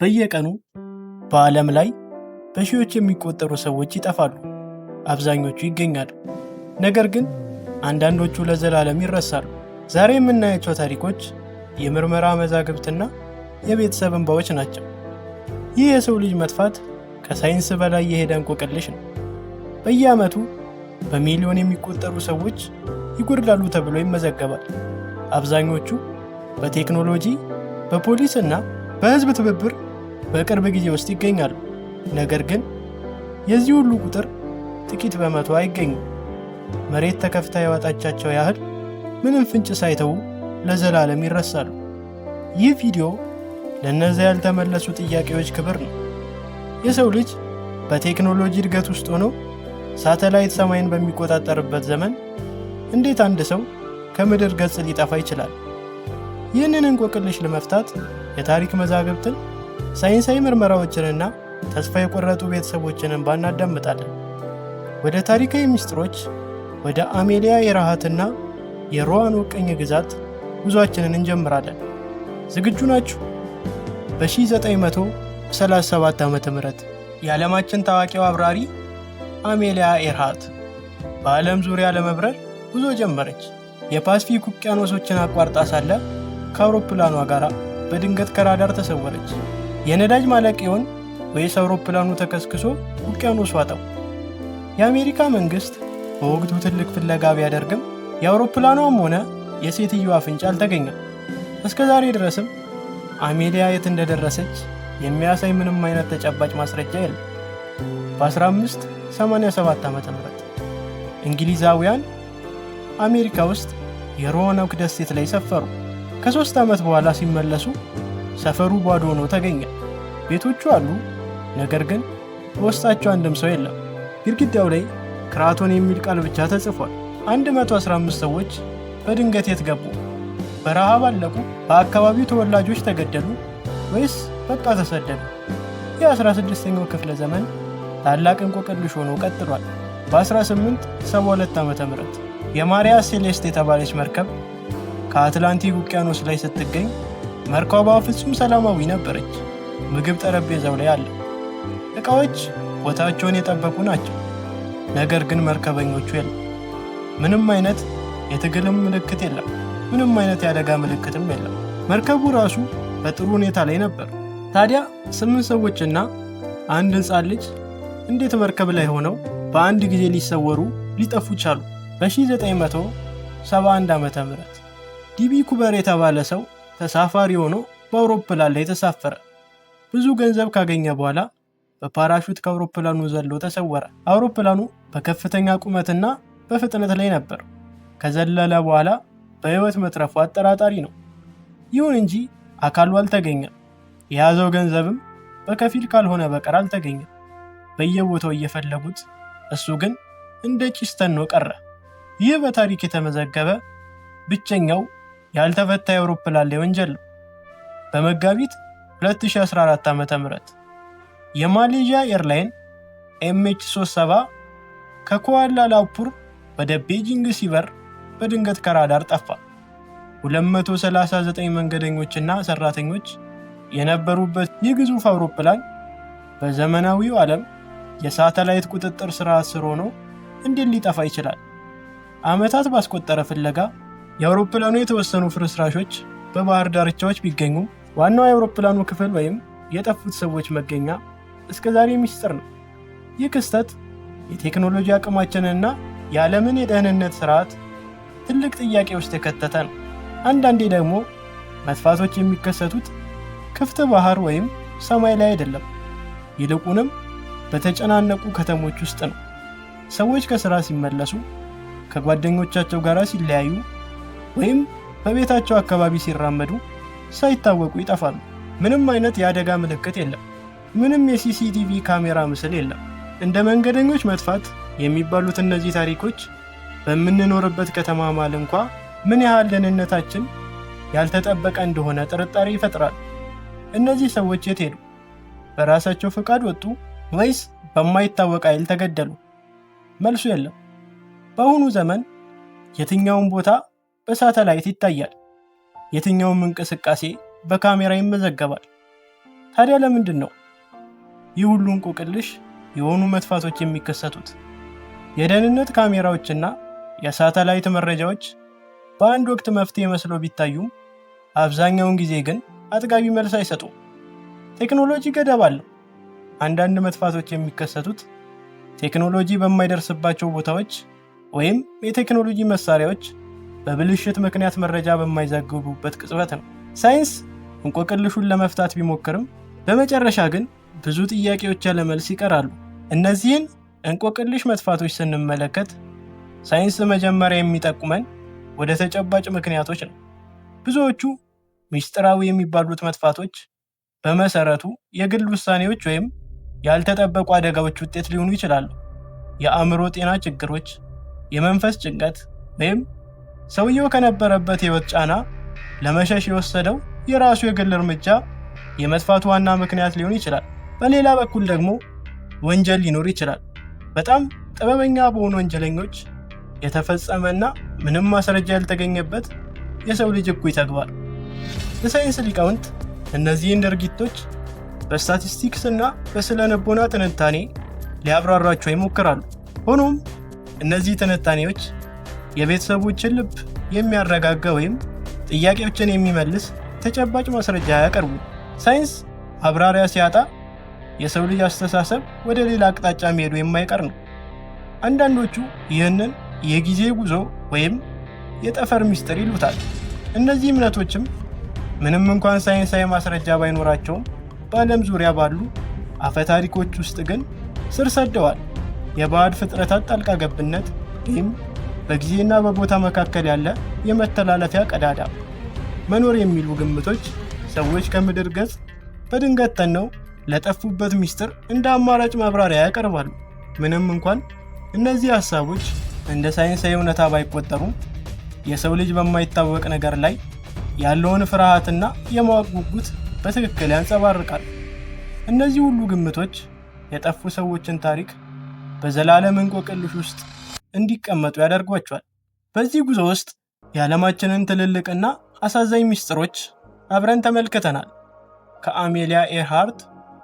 በየቀኑ በዓለም ላይ በሺዎች የሚቆጠሩ ሰዎች ይጠፋሉ። አብዛኞቹ ይገኛሉ፣ ነገር ግን አንዳንዶቹ ለዘላለም ይረሳሉ። ዛሬ የምናያቸው ታሪኮች የምርመራ መዛግብትና የቤተሰብ እንባዎች ናቸው። ይህ የሰው ልጅ መጥፋት ከሳይንስ በላይ የሄደ እንቆቅልሽ ነው። በየዓመቱ በሚሊዮን የሚቆጠሩ ሰዎች ይጎድላሉ ተብሎ ይመዘገባል። አብዛኞቹ በቴክኖሎጂ፣ በፖሊስ እና በሕዝብ ትብብር በቅርብ ጊዜ ውስጥ ይገኛሉ። ነገር ግን የዚህ ሁሉ ቁጥር ጥቂት በመቶ አይገኙም። መሬት ተከፍታ ያወጣቻቸው ያህል ምንም ፍንጭ ሳይተዉ ለዘላለም ይረሳሉ። ይህ ቪዲዮ ለእነዚያ ያልተመለሱ ጥያቄዎች ክብር ነው። የሰው ልጅ በቴክኖሎጂ እድገት ውስጥ ሆኖ ሳተላይት ሰማይን በሚቆጣጠርበት ዘመን እንዴት አንድ ሰው ከምድር ገጽ ሊጠፋ ይችላል? ይህንን እንቆቅልሽ ለመፍታት የታሪክ መዛግብትን፣ ሳይንሳዊ ምርመራዎችንና ተስፋ የቆረጡ ቤተሰቦችን እንባ እናዳምጣለን። ወደ ታሪካዊ ምስጢሮች፣ ወደ አሜሊያ ኤርሃትና የሮዋኖክ ቅኝ ግዛት ጉዟችንን እንጀምራለን። ዝግጁ ናችሁ? በ1937 ዓ.ም የዓለማችን ታዋቂው አብራሪ አሜሊያ ኤርሃት በዓለም ዙሪያ ለመብረር ጉዞ ጀመረች። የፓስፊክ ውቅያኖሶችን አቋርጣ ሳለ ከአውሮፕላኗ ጋር በድንገት ከራዳር ተሰወረች። የነዳጅ ማለቂያውን ወይስ አውሮፕላኑ ተከስክሶ ውቅያኖስ ዋጠው? የአሜሪካ መንግሥት በወቅቱ ትልቅ ፍለጋ ቢያደርግም የአውሮፕላኗም ሆነ የሴትዮዋ ፍንጭ አልተገኘም። እስከ ዛሬ ድረስም አሜሊያ የት እንደደረሰች የሚያሳይ ምንም አይነት ተጨባጭ ማስረጃ የለም። በ1587 ዓ.ም እንግሊዛውያን አሜሪካ ውስጥ የሮዋኖክ ደሴት ላይ ሰፈሩ። ከ3 ዓመት በኋላ ሲመለሱ ሰፈሩ ባዶ ሆኖ ተገኘ። ቤቶቹ አሉ፣ ነገር ግን በውስጣቸው አንድም ሰው የለም። ግድግዳው ላይ ክራቶን የሚል ቃል ብቻ ተጽፏል። 115 ሰዎች በድንገት የት ገቡ? በረሃብ አለቁ? በአካባቢው ተወላጆች ተገደሉ? ወይስ በቃ ተሰደዱ? የ16ኛው ክፍለ ዘመን ታላቅ እንቆቅልሽ ሆኖ ቀጥሏል። በ1872 ዓ.ም የማሪያ ሴሌስት የተባለች መርከብ ከአትላንቲክ ውቅያኖስ ላይ ስትገኝ መርከቧ ፍጹም ሰላማዊ ነበረች። ምግብ ጠረጴዛው ላይ አለ። ዕቃዎች ቦታቸውን የጠበቁ ናቸው። ነገር ግን መርከበኞቹ የለም። ምንም አይነት የትግልም ምልክት የለም። ምንም አይነት የአደጋ ምልክትም የለም። መርከቡ ራሱ በጥሩ ሁኔታ ላይ ነበር። ታዲያ 8 ሰዎችና አንድ ሕፃን ልጅ እንዴት መርከብ ላይ ሆነው በአንድ ጊዜ ሊሰወሩ ሊጠፉ ቻሉ? በ1971 ዓ.ም ዲቢ ኩበር የተባለ ሰው ተሳፋሪ ሆኖ በአውሮፕላን ላይ ተሳፈረ። ብዙ ገንዘብ ካገኘ በኋላ በፓራሹት ከአውሮፕላኑ ዘሎ ተሰወረ። አውሮፕላኑ በከፍተኛ ቁመትና በፍጥነት ላይ ነበር። ከዘለለ በኋላ በሕይወት መትረፉ አጠራጣሪ ነው። ይሁን እንጂ አካሉ አልተገኘም። የያዘው ገንዘብም በከፊል ካልሆነ በቀር አልተገኘም። በየቦታው እየፈለጉት፣ እሱ ግን እንደ ጭስ ተኖ ቀረ። ይህ በታሪክ የተመዘገበ ብቸኛው ያልተፈታ የአውሮፕላን ላይ ወንጀል ነው። በመጋቢት 2014 ዓ.ም የማሌዥያ ኤርላይን MH370 ከኩዋላ ላምፑር ወደ ቤጂንግ ሲበር በድንገት ከራዳር ጠፋ። 239 መንገደኞችና ሰራተኞች የነበሩበት ይህ ግዙፍ አውሮፕላን በዘመናዊው ዓለም የሳተላይት ቁጥጥር ስርዓት ስር ሆኖ እንዴት ሊጠፋ ይችላል? ዓመታት ባስቆጠረ ፍለጋ የአውሮፕላኑ የተወሰኑ ፍርስራሾች በባህር ዳርቻዎች ቢገኙም ዋናው የአውሮፕላኑ ክፍል ወይም የጠፉት ሰዎች መገኛ እስከ ዛሬ ሚስጥር ነው። ይህ ክስተት የቴክኖሎጂ አቅማችንና የዓለምን የደህንነት ስርዓት ትልቅ ጥያቄ ውስጥ የከተተ ነው። አንዳንዴ ደግሞ መጥፋቶች የሚከሰቱት ክፍት ባህር ወይም ሰማይ ላይ አይደለም፣ ይልቁንም በተጨናነቁ ከተሞች ውስጥ ነው። ሰዎች ከሥራ ሲመለሱ፣ ከጓደኞቻቸው ጋር ሲለያዩ ወይም በቤታቸው አካባቢ ሲራመዱ ሳይታወቁ ይጠፋሉ። ምንም አይነት የአደጋ ምልክት የለም። ምንም የሲሲቲቪ ካሜራ ምስል የለም። እንደ መንገደኞች መጥፋት የሚባሉት እነዚህ ታሪኮች በምንኖርበት ከተማ መሃል እንኳ ምን ያህል ደህንነታችን ያልተጠበቀ እንደሆነ ጥርጣሬ ይፈጥራል። እነዚህ ሰዎች የት ሄዱ? በራሳቸው ፈቃድ ወጡ ወይስ በማይታወቅ ኃይል ተገደሉ? መልሱ የለም። በአሁኑ ዘመን የትኛውም ቦታ በሳተላይት ይታያል። የትኛውም እንቅስቃሴ በካሜራ ይመዘገባል። ታዲያ ለምንድን ነው ይህ ሁሉ እንቆቅልሽ የሆኑ መጥፋቶች የሚከሰቱት? የደህንነት ካሜራዎችና የሳተላይት መረጃዎች በአንድ ወቅት መፍትሄ መስለው ቢታዩም አብዛኛውን ጊዜ ግን አጥጋቢ መልስ አይሰጡም። ቴክኖሎጂ ገደብ አለው። አንዳንድ መጥፋቶች የሚከሰቱት ቴክኖሎጂ በማይደርስባቸው ቦታዎች ወይም የቴክኖሎጂ መሳሪያዎች በብልሽት ምክንያት መረጃ በማይዘግቡበት ቅጽበት ነው። ሳይንስ እንቆቅልሹን ለመፍታት ቢሞክርም በመጨረሻ ግን ብዙ ጥያቄዎች ያለ መልስ ይቀራሉ። እነዚህን እንቆቅልሽ መጥፋቶች ስንመለከት ሳይንስ መጀመሪያ የሚጠቁመን ወደ ተጨባጭ ምክንያቶች ነው። ብዙዎቹ ምስጢራዊ የሚባሉት መጥፋቶች በመሰረቱ የግል ውሳኔዎች ወይም ያልተጠበቁ አደጋዎች ውጤት ሊሆኑ ይችላሉ። የአእምሮ ጤና ችግሮች፣ የመንፈስ ጭንቀት ወይም ሰውየው ከነበረበት የህይወት ጫና ለመሸሽ የወሰደው የራሱ የግል እርምጃ የመጥፋቱ ዋና ምክንያት ሊሆን ይችላል። በሌላ በኩል ደግሞ ወንጀል ሊኖር ይችላል። በጣም ጥበበኛ በሆኑ ወንጀለኞች የተፈጸመና ምንም ማስረጃ ያልተገኘበት የሰው ልጅ እኩይ ተግባር። የሳይንስ ሊቃውንት እነዚህን ድርጊቶች በስታቲስቲክስ እና በስነ ልቦና ትንታኔ ሊያብራሯቸው ይሞክራሉ። ሆኖም እነዚህ ትንታኔዎች የቤተሰቦችን ልብ የሚያረጋጋ ወይም ጥያቄዎችን የሚመልስ ተጨባጭ ማስረጃ አያቀርቡም። ሳይንስ አብራሪያ ሲያጣ የሰው ልጅ አስተሳሰብ ወደ ሌላ አቅጣጫ መሄዱ የማይቀር ነው። አንዳንዶቹ ይህንን የጊዜ ጉዞ ወይም የጠፈር ሚስጥር ይሉታል። እነዚህ እምነቶችም ምንም እንኳን ሳይንሳዊ ማስረጃ ባይኖራቸውም በዓለም ዙሪያ ባሉ አፈታሪኮች ውስጥ ግን ስር ሰደዋል። የባዕድ ፍጥረታት ጣልቃ ገብነት ወይም በጊዜና በቦታ መካከል ያለ የመተላለፊያ ቀዳዳ መኖር የሚሉ ግምቶች ሰዎች ከምድር ገጽ በድንገት ተነው ለጠፉበት ሚስጥር እንደ አማራጭ ማብራሪያ ያቀርባሉ። ምንም እንኳን እነዚህ ሐሳቦች እንደ ሳይንሳዊ እውነታ ባይቆጠሩም የሰው ልጅ በማይታወቅ ነገር ላይ ያለውን ፍርሃትና የማወቅ ጉጉት በትክክል ያንጸባርቃል። እነዚህ ሁሉ ግምቶች የጠፉ ሰዎችን ታሪክ በዘላለም እንቆቅልሽ ውስጥ እንዲቀመጡ ያደርጓቸዋል። በዚህ ጉዞ ውስጥ የዓለማችንን ትልልቅና አሳዛኝ ሚስጥሮች አብረን ተመልክተናል። ከአሜሊያ ኤርሃርት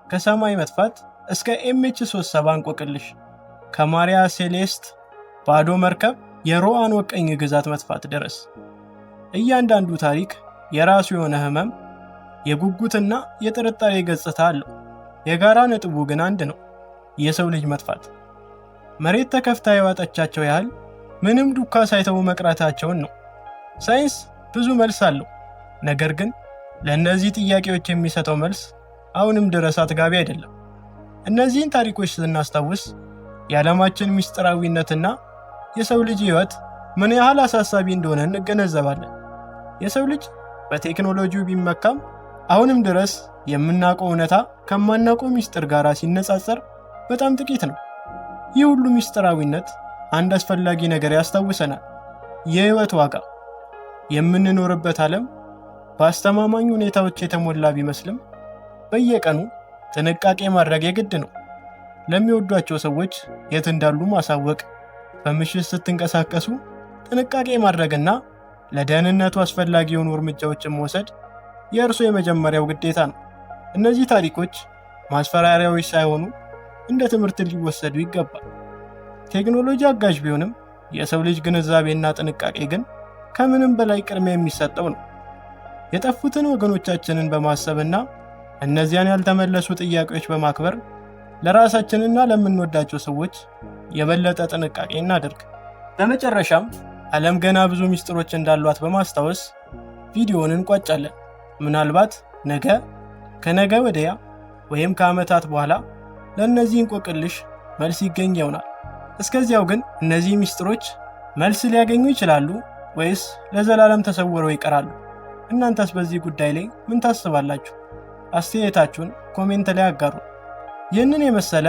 ከሰማይ መጥፋት እስከ MH370 እንቆቅልሽ፣ ከማሪያ ሴሌስት ባዶ መርከብ የሮአን ወቀኝ ግዛት መጥፋት ድረስ እያንዳንዱ ታሪክ የራሱ የሆነ ህመም፣ የጉጉትና የጥርጣሬ ገጽታ አለው። የጋራ ነጥቡ ግን አንድ ነው፤ የሰው ልጅ መጥፋት። መሬት ተከፍታ የዋጠቻቸው ያህል ምንም ዱካ ሳይተው መቅረታቸውን ነው። ሳይንስ ብዙ መልስ አለው፣ ነገር ግን ለእነዚህ ጥያቄዎች የሚሰጠው መልስ አሁንም ድረስ አጥጋቢ አይደለም። እነዚህን ታሪኮች ስናስታውስ የዓለማችን ምስጢራዊነትና የሰው ልጅ ህይወት ምን ያህል አሳሳቢ እንደሆነ እንገነዘባለን። የሰው ልጅ በቴክኖሎጂው ቢመካም አሁንም ድረስ የምናውቀው እውነታ ከማናውቀው ምስጢር ጋር ሲነጻጸር በጣም ጥቂት ነው። ይህ ሁሉ ምስጢራዊነት አንድ አስፈላጊ ነገር ያስታውሰናል፤ የህይወት ዋጋ። የምንኖርበት ዓለም በአስተማማኝ ሁኔታዎች የተሞላ ቢመስልም በየቀኑ ጥንቃቄ ማድረግ የግድ ነው። ለሚወዷቸው ሰዎች የት እንዳሉ ማሳወቅ፣ በምሽት ስትንቀሳቀሱ ጥንቃቄ ማድረግና ለደህንነቱ አስፈላጊ የሆኑ እርምጃዎችን መውሰድ የእርሱ የመጀመሪያው ግዴታ ነው። እነዚህ ታሪኮች ማስፈራሪያዎች ሳይሆኑ እንደ ትምህርት ሊወሰዱ ይገባል። ቴክኖሎጂ አጋዥ ቢሆንም የሰው ልጅ ግንዛቤና ጥንቃቄ ግን ከምንም በላይ ቅድሚያ የሚሰጠው ነው። የጠፉትን ወገኖቻችንን በማሰብና እነዚያን ያልተመለሱ ጥያቄዎች በማክበር ለራሳችንና ለምንወዳቸው ሰዎች የበለጠ ጥንቃቄ እናደርግ። በመጨረሻም ዓለም ገና ብዙ ምስጢሮች እንዳሏት በማስታወስ ቪዲዮውን እንቋጫለን። ምናልባት ነገ፣ ከነገ ወዲያ ወይም ከዓመታት በኋላ ለእነዚህ እንቆቅልሽ መልስ ይገኝ ይሆናል። እስከዚያው ግን እነዚህ ምስጢሮች መልስ ሊያገኙ ይችላሉ ወይስ ለዘላለም ተሰውረው ይቀራሉ? እናንተስ በዚህ ጉዳይ ላይ ምን ታስባላችሁ? አስተያየታችሁን ኮሜንት ላይ አጋሩ። ይህንን የመሰለ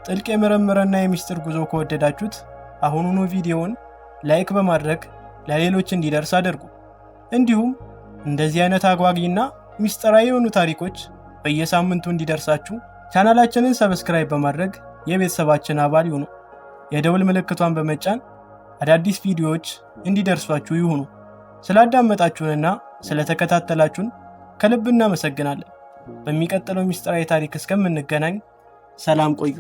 ጥልቅ የምርምርና የምስጢር ጉዞ ከወደዳችሁት አሁኑኑ ቪዲዮውን ላይክ በማድረግ ለሌሎች እንዲደርስ አድርጉ። እንዲሁም እንደዚህ አይነት አጓጊና ምስጢራዊ የሆኑ ታሪኮች በየሳምንቱ እንዲደርሳችሁ ቻናላችንን ሰብስክራይብ በማድረግ የቤተሰባችን አባል ይሁኑ። የደውል ምልክቷን በመጫን አዳዲስ ቪዲዮዎች እንዲደርሷችሁ ይሁኑ። ስላዳመጣችሁንና ስለተከታተላችሁን ከልብ እናመሰግናለን። በሚቀጥለው ምስጢራዊ ታሪክ እስከምንገናኝ ሰላም ቆዩ።